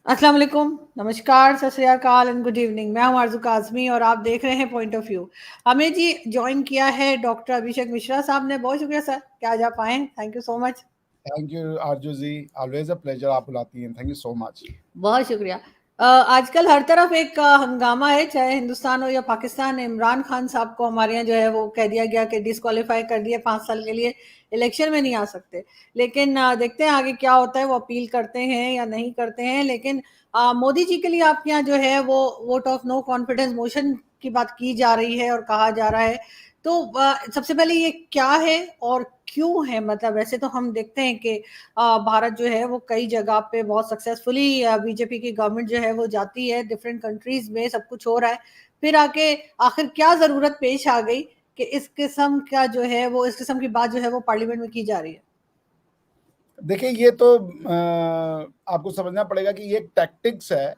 अस्सलाम वालेकुम, नमस्कार, सत श्री अकाल एंड गुड इवनिंग। मैं हूं आरज़ू काज़मी और आप देख रहे हैं पॉइंट ऑफ व्यू। हमें जी जॉइन किया है डॉक्टर अभिषेक मिश्रा साहब ने। बहुत शुक्रिया सर कि आज आप आए। Thank you so much. Thank you Aarzoo ji, always a pleasure. आप बुलाती हैं, थैंक यू सो मच। बहुत शुक्रिया। आजकल हर तरफ एक हंगामा है, चाहे हिंदुस्तान हो या पाकिस्तान। इमरान खान साहब को हमारे यहाँ जो है वो कह दिया गया कि डिस्क्वालीफाई कर दिए, 5 साल के लिए इलेक्शन में नहीं आ सकते। लेकिन देखते हैं आगे क्या होता है, वो अपील करते हैं या नहीं करते हैं। लेकिन मोदी जी के लिए आपके यहाँ जो है वो vote of no confidence motion की बात की जा रही है और कहा जा रहा है। तो सबसे पहले ये क्या है और क्यों है? मतलब वैसे तो हम देखते हैं कि भारत जो है वो कई जगह पे बहुत सक्सेसफुली बीजेपी की गवर्नमेंट जो है वो जाती है, डिफरेंट कंट्रीज में सब कुछ हो रहा है। फिर आके आखिर क्या जरूरत पेश आ गई कि इस किस्म का जो है वो इस किस्म की बात जो है वो पार्लियामेंट में की जा रही है? देखिए, ये तो आपको समझना पड़ेगा कि ये एक टैक्टिक्स है,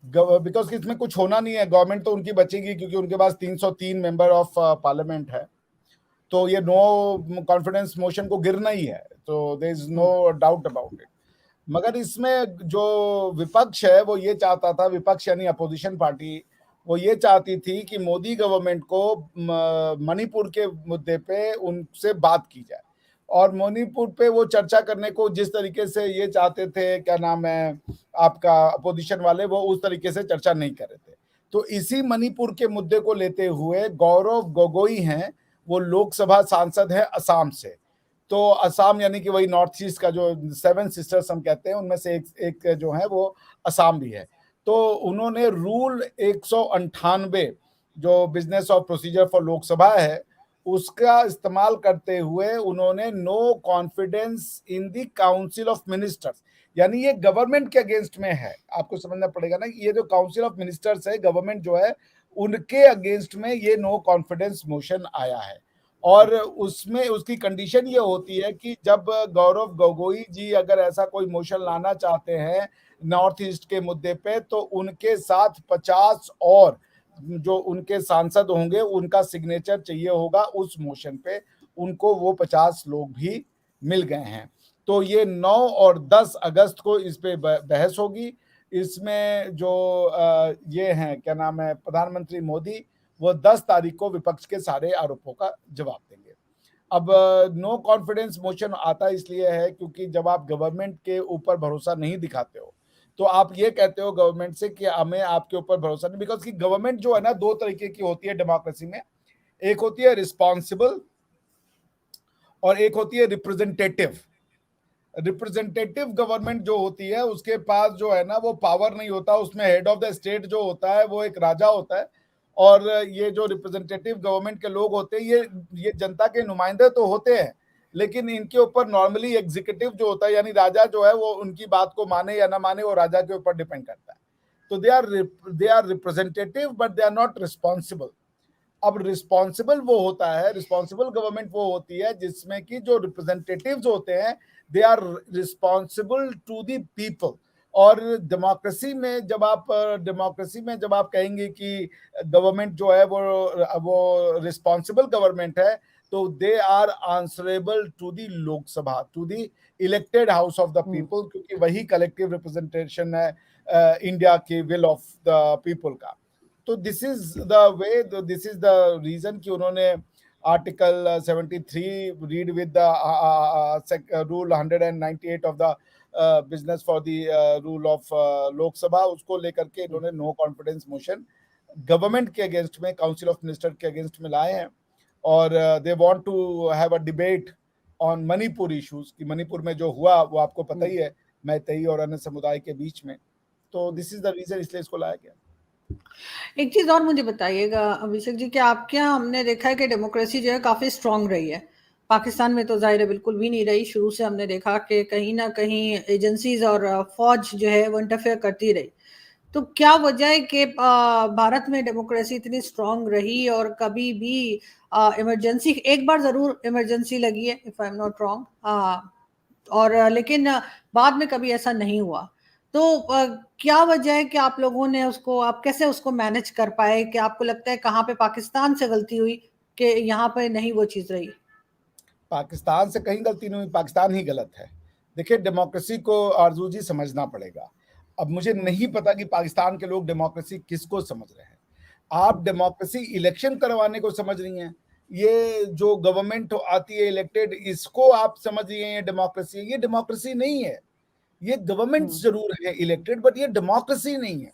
बिकॉज कि इसमें कुछ होना नहीं है। गवर्नमेंट तो उनकी बचेगी क्योंकि उनके पास 303 मेंबर ऑफ पार्लियामेंट है, तो ये नो कॉन्फिडेंस मोशन को गिरना ही है, तो there is no doubt about it. मगर इसमें जो विपक्ष है वो ये चाहता था, विपक्ष यानी अपोजिशन पार्टी, वो ये चाहती थी कि मोदी गवर्नमेंट को मणिपुर के मुद्दे पे उनसे बात की जाए। और मणिपुर पे वो चर्चा करने को जिस तरीके से ये चाहते थे, क्या नाम है आपका, अपोजिशन वाले, वो उस तरीके से चर्चा नहीं कर रहे थे। तो इसी मणिपुर के मुद्दे को लेते हुए गौरव गोगोई हैं, वो लोकसभा सांसद है असम से। तो असम यानी कि वही नॉर्थ ईस्ट का जो 7 सिस्टर्स हम कहते हैं, उनमें से एक जो है वो असम भी है। तो उन्होंने रूल 198 जो business of procedure for Lok Sabha है, उसका इस्तेमाल करते हुए उन्होंने no confidence in the council of ministers, यानी ये गवर्नमेंट के अगेंस्ट में है। आपको समझना पड़ेगा ना, ये जो काउंसिल ऑफ मिनिस्टर्स है, गवर्नमेंट जो है, उनके अगेंस्ट में ये नो कॉन्फिडेंस मोशन आया है। और उसमें उसकी कंडीशन ये होती है कि जब गौरव गोगोई जी अगर ऐसा कोई मोशन लाना चाहते हैं नॉर्थ ईस्ट के मुद्दे पे, तो उनके साथ 50 और जो उनके सांसद होंगे उनका सिग्नेचर चाहिए होगा उस मोशन पे। उनको वो 50 लोग भी मिल गए हैं। तो ये 9 और 10 अगस्त को इस पे बहस होगी। इसमें जो ये हैं, क्या नाम है, प्रधानमंत्री मोदी, वो 10 तारीख को विपक्ष के सारे आरोपों का जवाब देंगे। अब नो कॉन्फिडेंस मोशन आता इसलिए है क्योंकि जब आप गवर्नमेंट के ऊपर भरोसा नहीं दिखाते हो, तो आप ये कहते हो गवर्नमेंट से कि हमें आपके ऊपर भरोसा नहीं, बिकॉज की गवर्नमेंट जो है ना, दो तरीके की होती है डेमोक्रेसी में। एक होती है रिस्पॉन्सिबल और एक होती है रिप्रेजेंटेटिव। रिप्रेजेंटेटिव गवर्नमेंट जो होती है उसके पास जो है ना वो पावर नहीं होता, उसमें हेड ऑफ द स्टेट जो होता है वो एक राजा होता है। और ये जो रिप्रेजेंटेटिव गवर्नमेंट के लोग होते हैं, ये जनता के नुमाइंदे तो होते हैं, लेकिन इनके ऊपर नॉर्मली एग्जीक्यूटिव जो होता है, यानी राजा जो है, वो उनकी बात को माने या ना माने वो राजा के ऊपर डिपेंड करता है। तो they are representative but they are not responsible. अब रिस्पॉन्सिबल वो होता है, रिस्पॉन्सिबल गवर्नमेंट वो होती है जिसमें कि जो रिप्रेजेंटेटिव्स होते हैं, they are responsible to the people. और डेमोक्रेसी में जब आप कहेंगे कि गवर्नमेंट जो है वो रिस्पॉन्सिबल गवर्नमेंट है, तो they are answerable to the Lok Sabha, to the elected house of the people, क्योंकि वही कलेक्टिव रिप्रेजेंटेशन है इंडिया की विल ऑफ द पीपल का। तो this is the way, this is the reason कि उन्होंने article 73 read with the rule 198 of the business for the rule of Lok Sabha, उसको लेकर के इन्होंने नो कॉन्फिडेंस मोशन गवर्नमेंट के अगेंस्ट में, काउंसिल ऑफ मिनिस्टर के अगेंस्ट में लाए हैं। और they want to have a debate on Manipur issues, कि मणिपुर में जो हुआ वो आपको पता ही है, मैतेई और अन्य समुदाय के बीच में। तो दिस इज द रीजन, इसलिए इसको लाया गया। एक चीज और मुझे बताइएगा अभिषेक जी कि आपके यहाँ हमने देखा है कि डेमोक्रेसी जो है काफी स्ट्रांग रही है। पाकिस्तान में तो जाहिर है बिल्कुल भी नहीं रही। शुरू से हमने देखा कि कहीं ना कहीं एजेंसीज और फौज जो है वो इंटरफेयर करती रही। तो क्या वजह है कि भारत में डेमोक्रेसी इतनी स्ट्रांग रही और कभी भी इमरजेंसी, एक बार जरूर इमरजेंसी लगी है if I am not wrong, और लेकिन बाद में कभी ऐसा नहीं हुआ। तो क्या वजह है कि आप लोगों ने उसको, आप कैसे उसको मैनेज कर पाए? कि आपको लगता है कहाँ पे पाकिस्तान से गलती हुई कि यहाँ पे नहीं वो चीज रही? पाकिस्तान से कहीं गलती नहीं हुई, पाकिस्तान ही गलत है। देखिए, डेमोक्रेसी को आरजू जी समझना पड़ेगा। अब मुझे नहीं पता कि पाकिस्तान के लोग डेमोक्रेसी किसको समझ रहे हैं। आप डेमोक्रेसी इलेक्शन करवाने को समझ रही हैं, ये जो गवर्नमेंट आती है इलेक्टेड, इसको आप समझ रही हैं ये डेमोक्रेसी है। ये डेमोक्रेसी नहीं है। ये गवर्नमेंट जरूर है इलेक्टेड, बट ये डेमोक्रेसी नहीं है।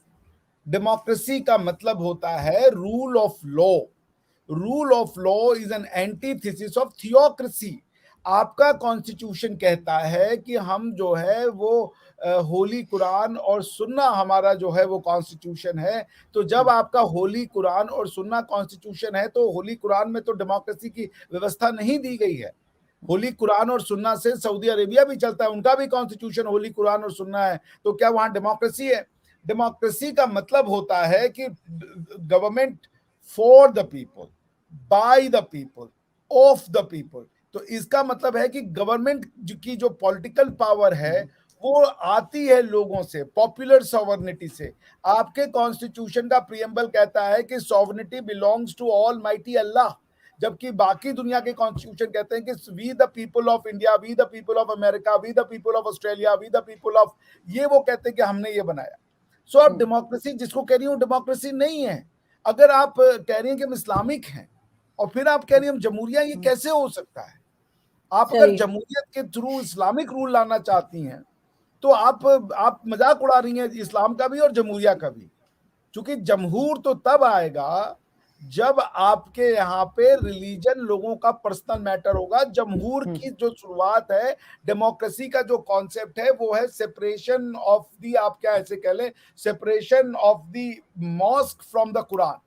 डेमोक्रेसी का मतलब होता है rule of law. Rule of law is an antithesis of theocracy. आपका कॉन्स्टिट्यूशन कहता है कि हम जो है वो होली कुरान और सुन्ना हमारा जो है वो कॉन्स्टिट्यूशन है। तो जब आपका होली कुरान और सुन्ना कॉन्स्टिट्यूशन है तो होली कुरान में तो डेमोक्रेसी की व्यवस्था नहीं दी गई है। होली कुरान और सुन्ना से सऊदी अरेबिया भी चलता है, उनका भी कॉन्स्टिट्यूशन होली कुरान और सुन्ना है। तो क्या वहां डेमोक्रेसी है? डेमोक्रेसी का मतलब होता है कि government for the people, by the people, of the people. तो इसका मतलब है कि गवर्नमेंट की जो पॉलिटिकल पावर है वो आती है लोगों से, पॉपुलर सॉवरेनिटी से। आपके कॉन्स्टिट्यूशन का प्रियम्बल कहता है कि sovereignty belongs to almighty Allah, जबकि बाकी दुनिया के कॉन्स्टिट्यूशन कहते हैं कि we the people of India, we the people of America, we the people of Australia, we the people of, ये वो कहते हैं कि हमने ये बनाया। सो अब डेमोक्रेसी जिसको कह रही हूँ डेमोक्रेसी नहीं है। अगर आप कह रही हैं कि हम इस्लामिक हैं और फिर आप कह रही हैं हम जमहूरिया, ये कैसे हो सकता है? आप अगर जमहूरियत के थ्रू इस्लामिक रूल लाना चाहती हैं तो आप मजाक उड़ा रही हैं इस्लाम का भी और जमहूरिया का भी। क्योंकि जमहूर तो तब आएगा जब आपके यहाँ पे रिलीजन लोगों का पर्सनल मैटर होगा। जमहूर की जो शुरुआत है, डेमोक्रेसी का जो कॉन्सेप्ट है वो है सेपरेशन ऑफ दी, आप क्या ऐसे कह लें, separation of the mosque from the Quran,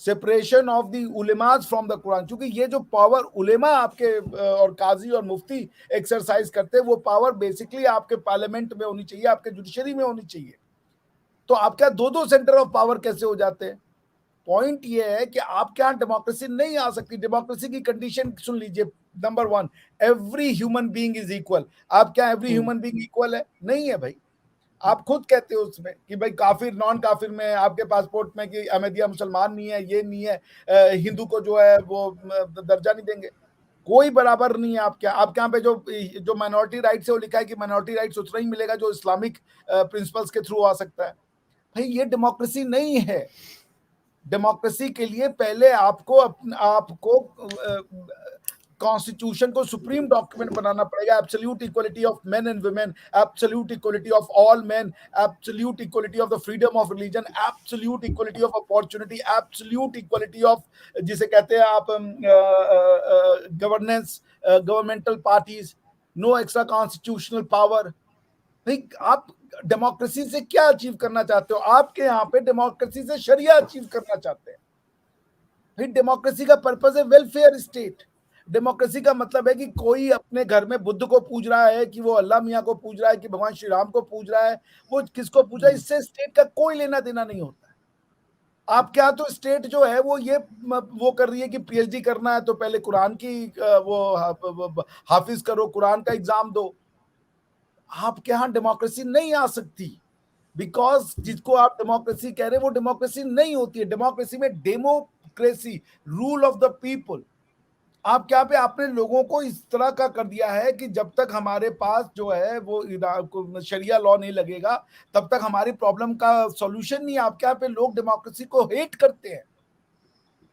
separation of the ulemas from the Quran. क्योंकि ये जो पावर उलेमा आपके और काजी और मुफ्ती एक्सरसाइज करते हैं, वो पावर बेसिकली आपके पार्लियामेंट में होनी चाहिए, आपके जुडिशरी में होनी चाहिए। तो आपका दो दो सेंटर ऑफ पावर कैसे हो जाते हैं? पॉइंट ये है कि आपके यहां डेमोक्रेसी नहीं आ सकती। डेमोक्रेसी की कंडीशन सुन लीजिए। Number 1, every human being is equal. आप क्या एवरी ह्यूमन बीइंग इक्वल है? नहीं है भाई। आप खुद कहते हो उसमें कि भाई काफिर नॉन काफिर में आपके पासपोर्ट में कि अहमदिया मुसलमान नहीं है, ये नहीं है, हिंदू को जो है वो दर्जा नहीं देंगे। कोई बराबर नहीं है आपके यहाँ पे। जो माइनॉरिटी राइट्स है वो लिखा है कि माइनॉरिटी राइट्स उतना ही मिलेगा जो इस्लामिक प्रिंसिपल्स के थ्रू आ सकता है। भाई ये डेमोक्रेसी नहीं है। डेमोक्रेसी के लिए पहले आपको कॉन्स्टिट्यूशन को सुप्रीम डॉक्यूमेंट बनाना पड़ेगा। Absolute equality of men and women, absolute equality of all men, absolute equality of the freedom of religion, absolute equality of opportunity, absolute equality of जिसे कहते हैं आप governance, governmental parties, no extra constitutional power. भाई आप democracy से क्या achieve करना चाहते हो? आपके यहाँ पे डेमोक्रेसी से शरिया अचीव करना चाहते हैं। भाई डेमोक्रेसी का पर्पस है वेलफेयर स्टेट। डेमोक्रेसी का मतलब है कि कोई अपने घर में बुद्ध को पूज रहा है, कि वो अल्लाह मियाँ को पूज रहा है, कि भगवान श्री राम को पूज रहा है, वो किसको पूज रहा है, इससे स्टेट का कोई लेना देना नहीं होता है। आपके यहाँ तो स्टेट जो है वो कर रही है कि पीएचडी करना है तो पहले कुरान की वो हाफिज करो, कुरान का एग्जाम दो। आपके यहाँ डेमोक्रेसी नहीं आ सकती, बिकॉज जिसको आप डेमोक्रेसी कह रहे हैं वो डेमोक्रेसी नहीं होती है। डेमोक्रेसी में democracy, rule of the people. आप क्या पे आपने लोगों को इस तरह का कर दिया है कि जब तक हमारे पास जो है वो शरिया लॉ नहीं लगेगा तब तक हमारी प्रॉब्लम का सॉल्यूशन नहीं। आप क्या पे लोग डेमोक्रेसी को हेट करते हैं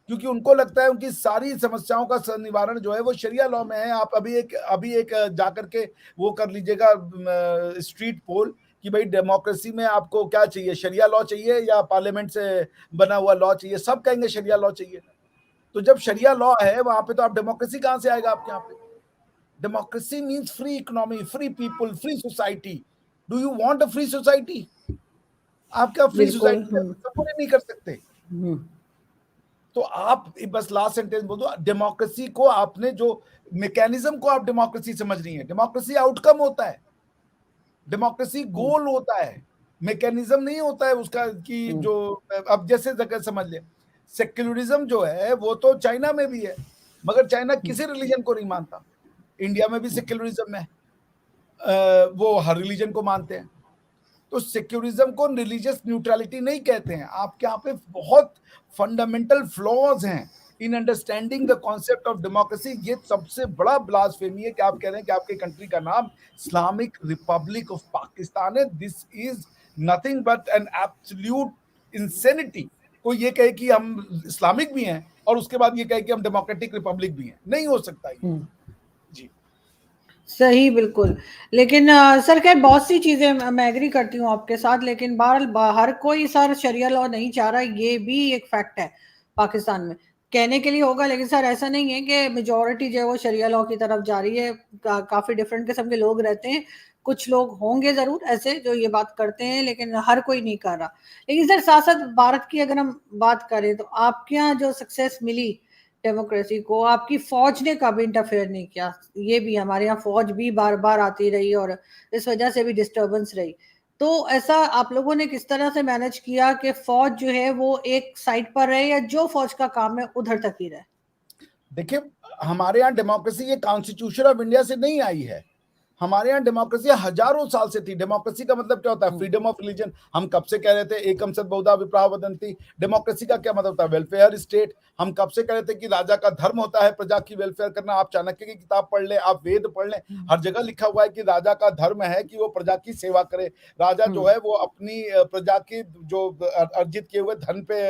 क्योंकि उनको लगता है उनकी सारी समस्याओं का निवारण जो है वो शरिया लॉ में है। आप अभी एक जाकर के वो कर लीजिएगा स्ट्रीट पोल कि भाई डेमोक्रेसी में आपको क्या चाहिए, शरिया लॉ चाहिए या पार्लियामेंट से बना हुआ लॉ चाहिए? सब कहेंगे शरिया लॉ चाहिए। तो जब शरिया लॉ है वहां पे तो आप डेमोक्रेसी कहां से आएगा आपके यहाँ पे? Democracy means free economy, free people, free society. Do you want a free society? आपका फ्री सोसाइटी सपोर्ट नहीं कर सकते। तो आप बस लास्ट सेंटेंस बोल दो। डेमोक्रेसी को आपने जो मैकेनिज्म को आप डेमोक्रेसी समझ रही है। डेमोक्रेसी आउटकम होता है, डेमोक्रेसी गोल होता है, मैकेनिज्म नहीं होता है उसका कि जो अब जैसे जगह समझ ले। सेक्युलरिज्म जो है वो तो चाइना में भी है, मगर चाइना किसी रिलीजन को नहीं मानता। इंडिया में भी सेक्युलरिज्म है, वो हर रिलीजन को मानते हैं। तो सेक्युलरिज्म को रिलीजियस न्यूट्रलिटी नहीं कहते हैं। आपके यहाँ पे बहुत फंडामेंटल फ्लॉज हैं in understanding the concept of democracy. ये सबसे बड़ा ब्लास्फेमी है कि आप कह रहे हैं कि आपके कंट्री का नाम इस्लामिक रिपब्लिक ऑफ पाकिस्तान है। This is nothing but an absolute insanity. कोई ये कहे कि हम इस्लामिक भी हैं और उसके बाद ये कहे कि हम डेमोक्रेटिक रिपब्लिक भी हैं, नहीं हो सकता ये। जी सही, बिल्कुल। लेकिन सर खैर बहुत सी चीज़ें मैं एग्री करती हूँ आपके साथ, लेकिन बहरहाल हर कोई सर शरिया लॉ नहीं चाह रहा, ये भी एक फैक्ट है पाकिस्तान में। कहने के लिए होगा, लेकिन सर ऐसा नहीं है कि मेजॉरिटी जो है वो शरिया लॉ की तरफ जा रही है। काफ़ी डिफरेंट किस्म के लोग रहते हैं, कुछ लोग होंगे ज़रूर ऐसे जो ये बात करते हैं, लेकिन हर कोई नहीं कर रहा। लेकिन सर साथ साथ भारत की अगर हम बात करें, तो आपके यहाँ जो सक्सेस मिली डेमोक्रेसी को, आपकी फौज ने कभी इंटरफेयर नहीं किया। ये भी हमारे यहाँ फौज भी बार बार आती रही और इस वजह से भी डिस्टरबेंस रही। तो ऐसा आप लोगों ने किस तरह से मैनेज किया कि फौज जो है वो एक साइड पर रहे, या जो फौज का काम है उधर तक ही रहे? देखिए, हमारे यहाँ डेमोक्रेसी ये कॉन्स्टिट्यूशन ऑफ इंडिया से नहीं आई है। हमारे यहाँ डेमोक्रेसी हजारों साल से थी। डेमोक्रेसी का मतलब क्या होता है? Freedom of religion. हम कब से कह रहे थे एकम सद बहुधा विप्राह वदंती। डेमोक्रेसी का क्या मतलब होता है? Welfare state. हम कब से कह रहे थे कि राजा का धर्म होता है प्रजा की वेलफेयर करना। आप चाणक्य की किताब पढ़ लें, आप वेद पढ़ लें, हर जगह लिखा हुआ है कि राजा का धर्म है कि वो प्रजा की सेवा करे। राजा जो है वो अपनी प्रजा की जो अर्जित किए हुए धन पे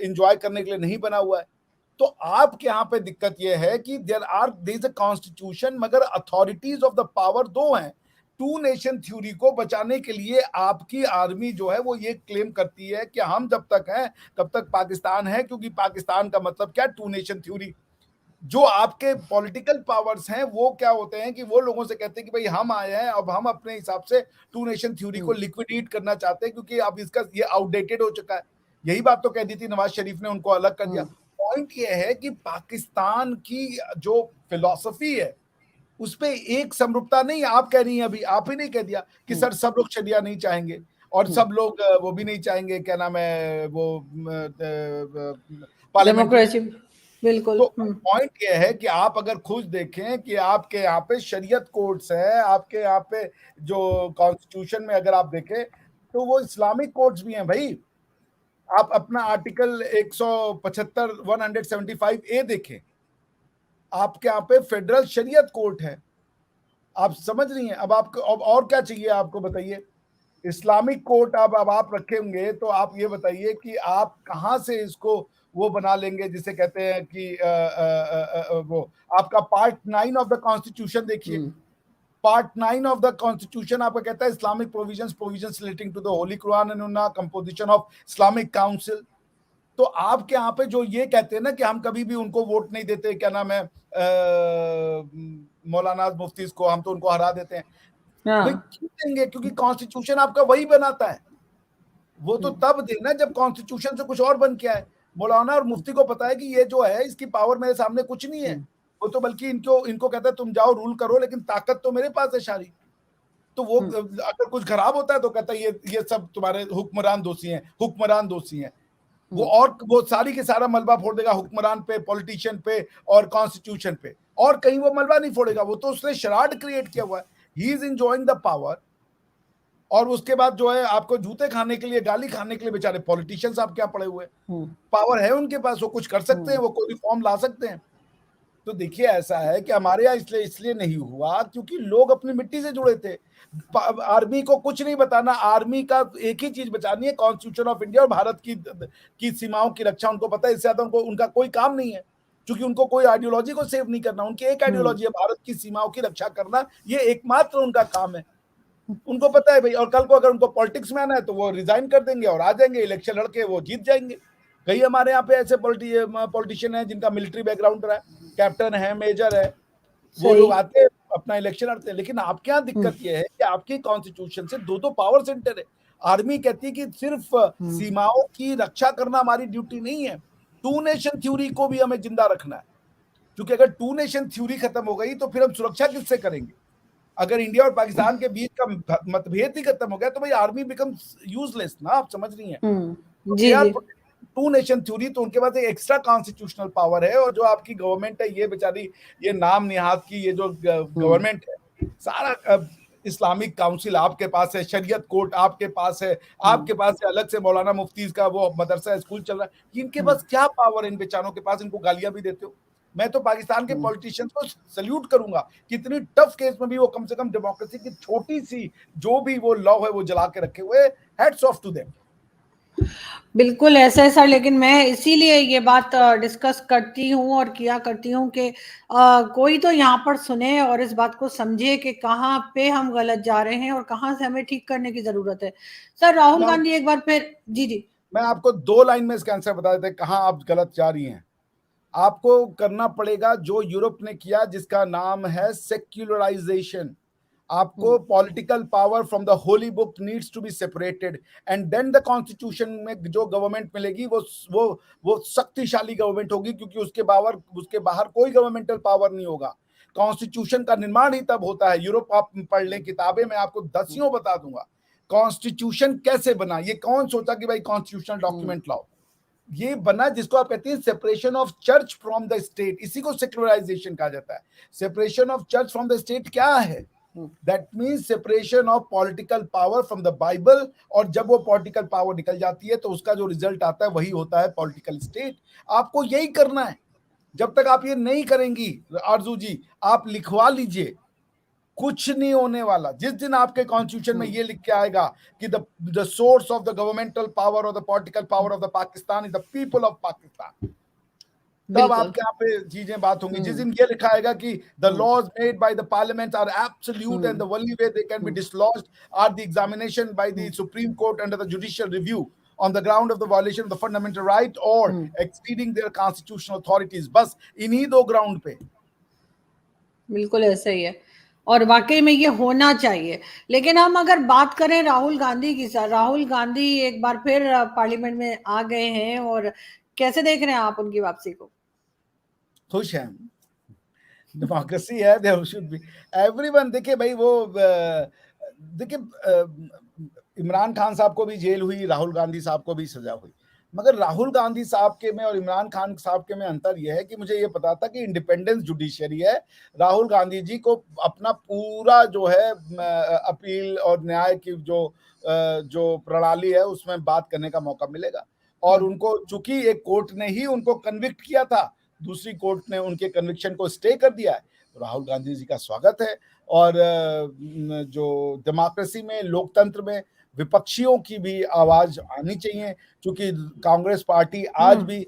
इंजॉय करने के लिए नहीं बना हुआ है। तो आपके यहाँ पे दिक्कत यह है कि देयर इज अ कॉन्स्टिट्यूशन, मगर अथॉरिटीज ऑफ द पावर दो हैं। टू नेशन थ्योरी को बचाने के लिए आपकी आर्मी जो है वो ये क्लेम करती है कि हम जब तक हैं तब तक पाकिस्तान है, क्योंकि पाकिस्तान का मतलब क्या? Two nation theory. जो आपके पॉलिटिकल पावर्स हैं वो क्या होते हैं कि वो लोगों से कहते हैं कि भाई हम आए हैं, अब हम अपने हिसाब से टू नेशन थ्योरी को लिक्विडेट करना चाहते हैं, क्योंकि अब इसका ये आउटडेटेड हो चुका है। यही बात तो कह दी थी नवाज शरीफ ने, उनको अलग कर दिया। पॉइंट ये है कि पाकिस्तान की जो फिलॉसफी है उस पे एक समरूपता नहीं। आप कह रही हैं, अभी आप ही नहीं कह दिया कि सर सब लोग शरिया नहीं चाहेंगे और सब लोग वो भी नहीं चाहेंगे, क्या नाम है वो, पार्लियामेंट्री। डेमोक्रेसी, बिल्कुल। तो पॉइंट ये है कि आप अगर खुद देखें कि आपके यहाँ पे शरीयत कोर्ट्स हैं, आपके यहाँ पे जो कॉन्स्टिट्यूशन में अगर आप देखें तो वो इस्लामिक कोर्ट्स भी हैं भाई। आप अपना आर्टिकल 175 175 ए देखें, आपके यहाँ पे फेडरल शरीयत कोर्ट है। आप समझ रही हैं? अब आपको अब और क्या चाहिए आपको बताइए? इस्लामिक कोर्ट अब आप रखेंगे तो आप ये बताइए कि आप कहाँ से इसको वो बना लेंगे जिसे कहते हैं कि वो आपका पार्ट 9 ऑफ द कॉन्स्टिट्यूशन देखिए। पार्ट 9 ऑफ द कॉन्स्टिट्यूशन आपका कहता है Islamic provisions relating to the holy Quran and composition of Islamic council. तो आपके यहाँ पे जो ये कहते हैं ना कि हम कभी भी उनको वोट नहीं देते, क्या नाम है, मौलाना मुफ्तीज को, हम तो उनको हरा देते हैं। भाई क्यों देंगे? क्योंकि कॉन्स्टिट्यूशन आपका वही बनाता है। वो तो तब देना जब कॉन्स्टिट्यूशन से कुछ और बन के आए। मौलाना और मुफ्ती को पता है कि ये जो है इसकी पावर मेरे सामने कुछ नहीं है। वो तो बल्कि इनको कहता है तुम जाओ रूल करो, लेकिन ताकत तो मेरे पास है सारी। तो वो अगर कुछ खराब होता है तो कहता है ये सब तुम्हारे हुक्मरान दोषी हैं। वो सारी के सारा मलबा फोड़ देगा हुक्मरान पे, पॉलिटिशियन पे और कॉन्स्टिट्यूशन पे, और कहीं वो मलबा नहीं फोड़ेगा। वो तो उसने शराड क्रिएट किया हुआ है। He is enjoying the power. और उसके बाद जो है आपको जूते खाने के लिए, गाली खाने के लिए बेचारे पॉलिटिशियंस आप क्या पड़े हुए? पावर है उनके पास, वो कुछ कर सकते हैं, वो कोई रिफॉर्म ला सकते हैं। तो देखिए ऐसा है कि हमारे यहाँ इसलिए नहीं हुआ क्योंकि लोग अपनी मिट्टी से जुड़े थे। आर्मी को कुछ नहीं बताना, आर्मी का एक ही चीज बचानी है, कॉन्स्टिट्यूशन ऑफ इंडिया और भारत की सीमाओं की रक्षा। उनको पता है, इससे ज्यादा उनका कोई काम नहीं है, क्योंकि उनको कोई आइडियोलॉजी को सेव नहीं करना। उनकी एक आइडियोलॉजी है, भारत की सीमाओं की रक्षा करना। ये एकमात्र उनका काम है। उनको पता है भाई, और कल को अगर उनको पॉलिटिक्स में आना है तो वो रिजाइन कर देंगे और आ जाएंगे, इलेक्शन लड़के वो जीत जाएंगे। कई हमारे यहाँ पे ऐसे पॉलिटिशियन हैं जिनका मिलिट्री बैकग्राउंड रहा है, कैप्टन है, मेजर है, वो लोग आते हैं अपना इलेक्शन लड़ते हैं। लेकिन आपके यहाँ दिक्कत ये है कि आपकी कॉन्स्टिट्यूशन से दो पावर सेंटर है। आर्मी कहती है कि सिर्फ सीमाओं की रक्षा करना हमारी ड्यूटी नहीं है, टू नेशन थ्योरी को भी हमें जिंदा रखना है। क्योंकि अगर टू नेशन थ्योरी खत्म हो गई तो फिर हम सुरक्षा किससे करेंगे? अगर इंडिया और पाकिस्तान के बीच का मतभेद ही खत्म हो गया तो भाई आर्मी बिकम्स यूजलेस ना। आप समझ रही हैं? जी जी। टू नेशन थ्योरी, तो उनके पास एक एक्स्ट्रा कॉन्स्टिट्यूशनल पावर है। और जो आपकी गवर्नमेंट है ये बेचारी, ये नाम निहाद की ये जो गवर्नमेंट है, सारा इस्लामिक काउंसिल आपके पास है, शरीयत कोर्ट आपके पास है, आपके पास है अलग से मौलाना मुफ्तीज का वो मदरसा स्कूल चल रहा है। इनके पास क्या पावर है? इन बेचारों के पास, इनको गालियां भी देते हो। मैं तो पाकिस्तान के पॉलिटिशियंस को सल्यूट करूंगा, कितनी टफ केस में भी वो कम से कम डेमोक्रेसी की छोटी सी जो भी वो लॉ है वो जला के रखे हुए, हैट्स ऑफ टू देम। बिल्कुल ऐसा है सर, लेकिन मैं इसीलिए ये बात डिस्कस करती हूँ और किया करती हूँ कि कोई तो यहाँ पर सुने और इस बात को समझे कि कहाँ पे हम गलत जा रहे हैं और कहाँ से हमें ठीक करने की जरूरत है। सर राहुल गांधी एक बार फिर, जी जी, मैं आपको 2 लाइन में इसका आंसर बता देते हैं कहाँ आप गलत जा रही हैं। आपको करना पड़ेगा जो यूरोप ने किया, जिसका नाम है सेक्युलराइजेशन। आपको political power from the holy book needs to be separated, and then the constitution में जो गवर्नमेंट मिलेगी वो शक्तिशाली गवर्नमेंट होगी, क्योंकि उसके बाहर कोई गवर्नमेंटल पावर नहीं होगा। कॉन्स्टिट्यूशन का निर्माण ही तब होता है। यूरोप आप पढ़ लें किताबें, मैं आपको दसियों बता दूंगा कॉन्स्टिट्यूशन कैसे बना। ये कौन सोचा कि भाई कॉन्स्टिट्यूशनल डॉक्यूमेंट लाओ, ये बना जिसको आप कहते हैं separation of church from the state, इसी को सेक्युलराइजेशन कहा जाता है। Separation of church from the state क्या है? That means separation of political power from the Bible, और जब वो पॉलिटिकल पावर निकल जाती है तो उसका जो रिजल्ट आता है वही होता है पॉलिटिकल स्टेट। आपको यही करना है। जब तक आप ये नहीं करेंगी आरजू जी, आप लिखवा लीजिए, कुछ नहीं होने वाला। जिस दिन आपके कॉन्स्टिट्यूशन में ये लिख के आएगा कि the source of the governmental power और the political power of the Pakistan is the people of Pakistan, तब आपके यहाँ पे चीजें बात होंगी। जिस दिन ये लिखा आएगा कि the laws made by the parliament are absolute and the only way they can be dislodged are the examination by the supreme court under the judicial review on the ground of the violation of the fundamental right or exceeding their constitutional authorities, बस इन्हीं 2 ground पे। बिल्कुल ऐसा ही है और वाकई में ये होना चाहिए। लेकिन हम अगर बात करें राहुल गांधी की, सर राहुल गांधी एक बार फिर पार्लियामेंट में आ गए हैं और कैसे देख रहे हैं आप उनकी वापसी को? खुश हैं, डेमोक्रेसी है, देयर शुड बी एवरीवन। देखिए भाई वो देखिए इमरान खान साहब को भी जेल हुई, राहुल गांधी साहब को भी सजा हुई, मगर राहुल गांधी साहब के में और इमरान खान साहब के में अंतर यह है कि मुझे ये पता था कि इंडिपेंडेंस जुडिशरी है। राहुल गांधी जी को अपना पूरा जो है अपील और न्याय की जो प्रणाली है उसमें बात करने का मौका मिलेगा। और उनको चूंकि एक कोर्ट ने ही उनको कन्विक्ट किया था, दूसरी कोर्ट ने उनके कन्विक्शन को स्टे कर दिया है, तो राहुल गांधी जी का स्वागत है। और जो डेमोक्रेसी में, लोकतंत्र में विपक्षियों की भी आवाज आनी चाहिए, क्योंकि कांग्रेस पार्टी आज भी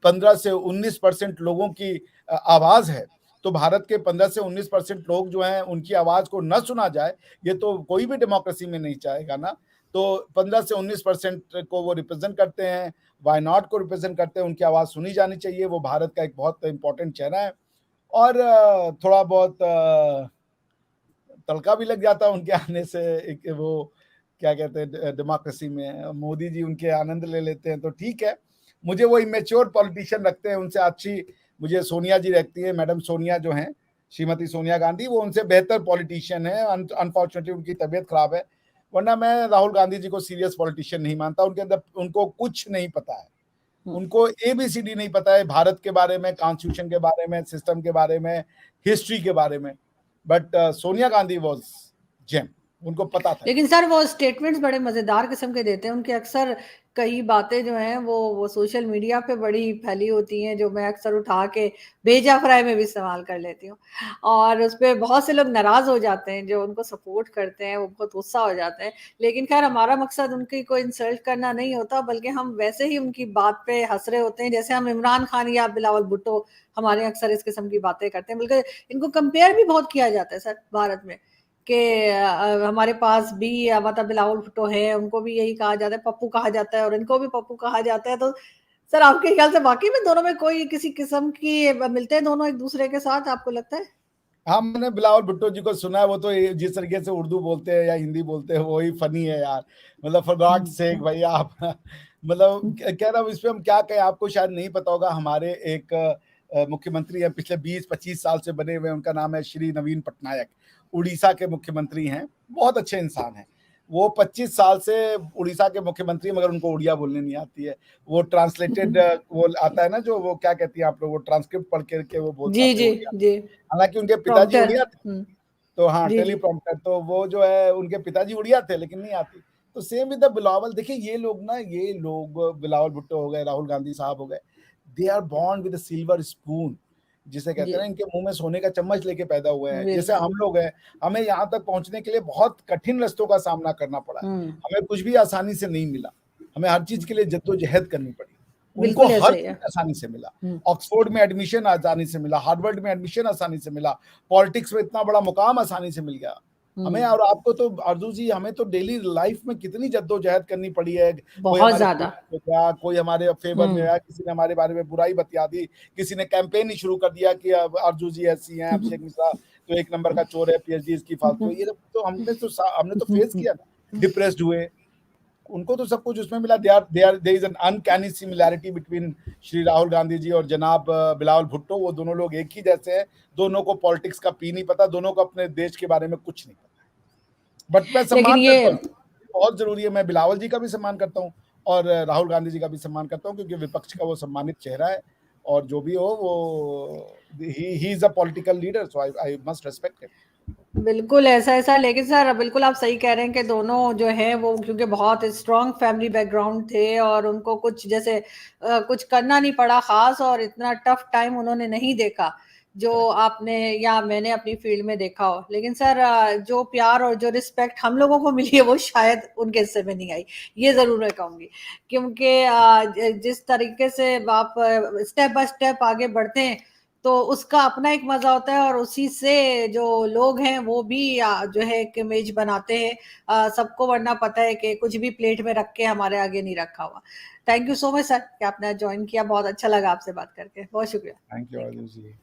15 से 19% लोगों की आवाज है। तो भारत के 15 से 19% लोग जो हैं उनकी आवाज को न सुना जाए, ये तो कोई भी डेमोक्रेसी में नहीं चाहेगा ना। तो 15 से 19% को वो रिप्रेजेंट करते हैं, वाई नॉट को रिप्रेजेंट करते हैं, उनकी आवाज सुनी जानी चाहिए। वो भारत का एक बहुत इंपॉर्टेंट चेहरा है और थोड़ा बहुत तड़का भी लग जाता है उनके आने से। एक वो क्या कहते हैं डेमोक्रेसी में मोदी जी उनके आनंद ले लेते हैं तो ठीक है। मुझे वो इमेच्योर पॉलिटिशियन लगते हैं, उनसे अच्छी मुझे सोनिया जी लगती है। मैडम सोनिया जो हैं, श्रीमती सोनिया गांधी, वो उनसे बेहतर पॉलिटिशियन है। अनफॉर्चुनेटली उनकी तबीयत खराब है, वरना मैं राहुल गांधी जी को सीरियस पॉलिटिशियन नहीं मानता। उनके अंदर उनको कुछ नहीं पता है, उनको ABCD नहीं पता है भारत के बारे में, कॉन्स्टिट्यूशन के बारे में, सिस्टम के बारे में, हिस्ट्री के बारे में। But Sonia Gandhi was gem, उनको पता था। लेकिन सर वो स्टेटमेंट्स बड़े मजेदार किस्म के देते हैं। उनके अक्सर कई बातें जो हैं वो सोशल मीडिया पे बड़ी फैली होती हैं, जो मैं अक्सर उठा के भेजा फ्राई में भी इस्तेमाल कर लेती हूँ। और उस पर बहुत से लोग नाराज हो जाते हैं, जो उनको सपोर्ट करते हैं वो बहुत गुस्सा हो जाते हैं। लेकिन खैर हमारा मकसद उनकी कोई इंसल्ट करना नहीं होता, बल्कि हम वैसे ही उनकी बात पे हंस रहे होते हैं, जैसे हम इमरान खान या बिलावल भुट्टो हमारे अक्सर इस किस्म की बातें करते हैं। बल्कि इनको कंपेयर भी बहुत किया जाता है सर भारत में कि हमारे पास भी मतलब बिलावल भुट्टो है, उनको भी यही कहा जाता है, पप्पू कहा जाता है, और इनको भी पप्पू कहा जाता है। तो सर आपके ख्याल से वाकई में दोनों में कोई किसी किस्म की मिलते हैं दोनों एक दूसरे के साथ, आपको लगता है? हाँ, मैंने बिलावल भुट्टो जी को सुना है। वो तो जिस तरीके से उर्दू बोलते हैं या हिंदी बोलते हैं वही फनी है यार। मतलब फॉर गॉड सेक भाई आप मतलब कह रहा हूँ, इस पे हम क्या कहें। आपको शायद नहीं पता होगा, हमारे एक मुख्यमंत्री है पिछले 20-25 साल से बने हुए, उनका नाम है श्री नवीन पटनायक, उड़ीसा के मुख्यमंत्री हैं। बहुत अच्छे इंसान हैं वो। 25 साल से उड़ीसा के मुख्यमंत्री, मगर उनको उड़िया बोलने नहीं आती है। वो ट्रांसलेटेड वो आता है ना, जो वो क्या कहती है आप लोग, वो ट्रांसक्रिप्ट पढ़ करके वो बोल जी पाते हैं जी उड़िया। जी, हालांकि उनके पिताजी प्रॉम्प्टर। उड़िया थे, तो हाँ जी जी, टेलीप्रॉम्प्टर, तो वो जो है उनके पिताजी उड़िया थे लेकिन नहीं आती। तो सेम विद द बिलावल। देखिए ये लोग बिलावल भुट्टो हो गए, राहुल गांधी साहब हो गए, they are born with silver spoon. जिसे कहते जी हैं ना, इनके मुंह में सोने का चम्मच लेके पैदा हुए हैं। जैसे बिल्कुल। हम लोग हैं, हमें यहाँ तक पहुंचने के लिए बहुत कठिन रास्तों का सामना करना पड़ा है। हम्म। हमें कुछ भी आसानी से नहीं मिला, हमें हर चीज के लिए जद्दोजहद करनी पड़ी। उनको बिल्कुल ऐसा हर ही चीज है। आसानी से मिला। हम्म। ऑक्सफोर्ड में एडमिशन आसानी से मिला, हार्वर्ड में एडमिशन आसानी से मिला, पॉलिटिक्स में इतना बड़ा मुकाम आसानी से मिल गया हमें। और आपको तो आरजू जी, हमें तो डेली लाइफ में कितनी जद्दोजहद करनी पड़ी है। कोई बहुत हमारे ज्यादा। हो गया, कोई हमारे फेवर में आया, किसी ने हमारे बारे में बुराई बतिया दी, किसी ने कैंपेन ही शुरू कर दिया कि अब आरजू जी ऐसी हैं, अभिषेक मिश्रा तो एक नंबर का चोर है, पीएचडी इसकी फालतू है। ये तो हमने तो फेस किया ना, डिप्रेस्ड हुए, उनको तो सब कुछ उसमें मिला। There is an uncanny similarity between Shri Rahul Gandhi ji और जनाब बिलावल भुट्टो। वो दोनों लोग एक ही जैसे हैं, दोनों को पॉलिटिक्स का पी नहीं पता, दोनों को अपने देश के बारे में कुछ नहीं पता। बट मैं लेकिन सम्मान ये करता हूँ, बहुत जरूरी है। मैं बिलावल जी का भी सम्मान करता हूँ और राहुल गांधी जी का भी सम्मान करता हूँ, क्योंकि विपक्ष का वो सम्मानित चेहरा है। और जो भी हो, वो he is a political leader, so I must respect him. बिल्कुल ऐसा ऐसा, लेकिन सर बिल्कुल आप सही कह रहे हैं कि दोनों जो हैं वो क्योंकि बहुत स्ट्रांग फैमिली बैकग्राउंड थे और उनको कुछ जैसे कुछ करना नहीं पड़ा खास, और इतना टफ टाइम उन्होंने नहीं देखा जो आपने या मैंने अपनी फील्ड में देखा हो। लेकिन सर जो प्यार और जो रिस्पेक्ट हम लोगों को मिली है वो शायद उनके हिस्से में नहीं आई, ये जरूर मैं कहूंगी। क्योंकि जिस तरीके से आप स्टेप बाय स्टेप आगे बढ़ते हैं तो उसका अपना एक मजा होता है, और उसी से जो लोग हैं वो भी जो है एक इमेज बनाते हैं सबको, वरना पता है कि कुछ भी प्लेट में रख के हमारे आगे नहीं रखा हुआ। Thank you so much sir कि आपने ज्वाइन किया, बहुत अच्छा लगा आपसे बात करके, बहुत शुक्रिया। Thank you thank you. Aarzoo ji.